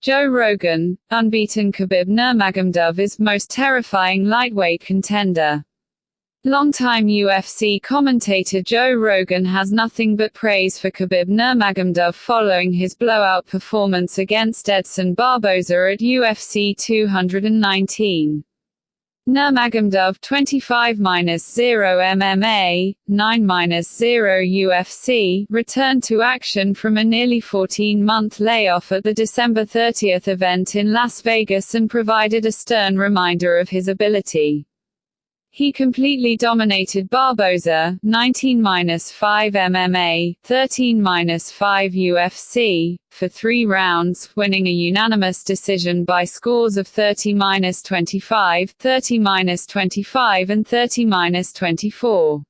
Joe Rogan, Unbeaten Khabib Nurmagomedov is most terrifying lightweight contender. Longtime UFC commentator Joe Rogan has nothing but praise for Khabib Nurmagomedov following his blowout performance against Edson Barboza at UFC 219. Nurmagomedov 25-0 MMA, 9-0 UFC, returned to action from a nearly 14-month layoff at the December 30 event in Las Vegas and provided a stern reminder of his ability. He completely dominated Barboza, 19-5 MMA, 13-5 UFC, for 3 rounds, winning a unanimous decision by scores of 30-25, 30-25 and 30-24.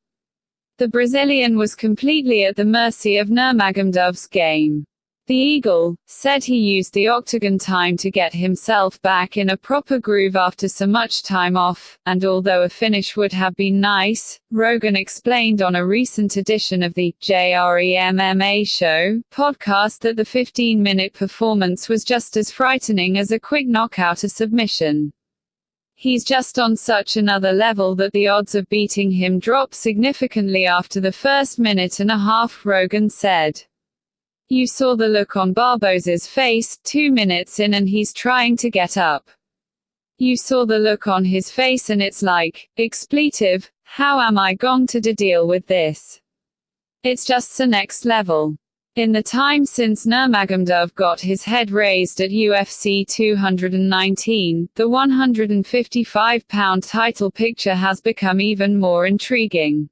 The Brazilian was completely at the mercy of Nurmagomedov's game. The Eagle said he used the octagon time to get himself back in a proper groove after so much time off, and although a finish would have been nice, Rogan explained on a recent edition of the JRE MMA Show podcast that the 15-minute performance was just as frightening as a quick knockout or submission. He's just on such another level that the odds of beating him drop significantly after the first minute and a half, Rogan said. You saw the look on Barboza's face 2 minutes in and he's trying to get up. You saw the look on his face and it's like, expletive, how am I going to deal with this? It's just the next level. In the time since Nurmagomedov got his head raised at UFC 219, the 155-pound title picture has become even more intriguing.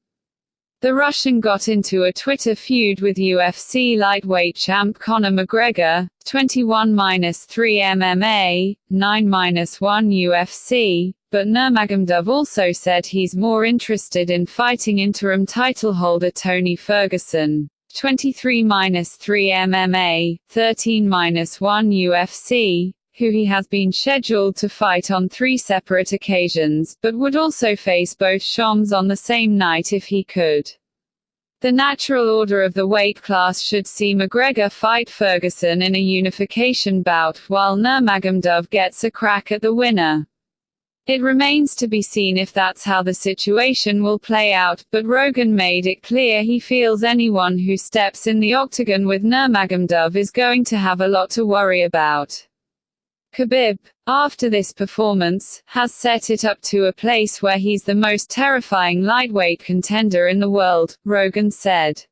The Russian got into a Twitter feud with UFC lightweight champ Conor McGregor, 21-3 MMA, 9-1 UFC, but Nurmagomedov also said he's more interested in fighting interim title holder Tony Ferguson, 23-3 MMA, 13-1 UFC, who he has been scheduled to fight on 3 separate occasions, but would also face both Shams on the same night if he could. The natural order of the weight class should see McGregor fight Ferguson in a unification bout, while Nurmagomedov gets a crack at the winner. It remains to be seen if that's how the situation will play out, but Rogan made it clear he feels anyone who steps in the octagon with Nurmagomedov is going to have a lot to worry about. Khabib, after this performance, has set it up to a place where he's the most terrifying lightweight contender in the world, Rogan said.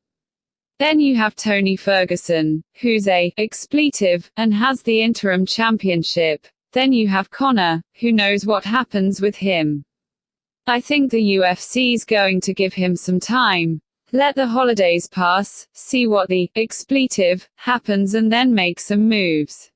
Then you have Tony Ferguson, who's a expletive, and has the interim championship. Then you have Conor, who knows what happens with him. I think the UFC's going to give him some time. Let the holidays pass, see what the expletive happens and then make some moves.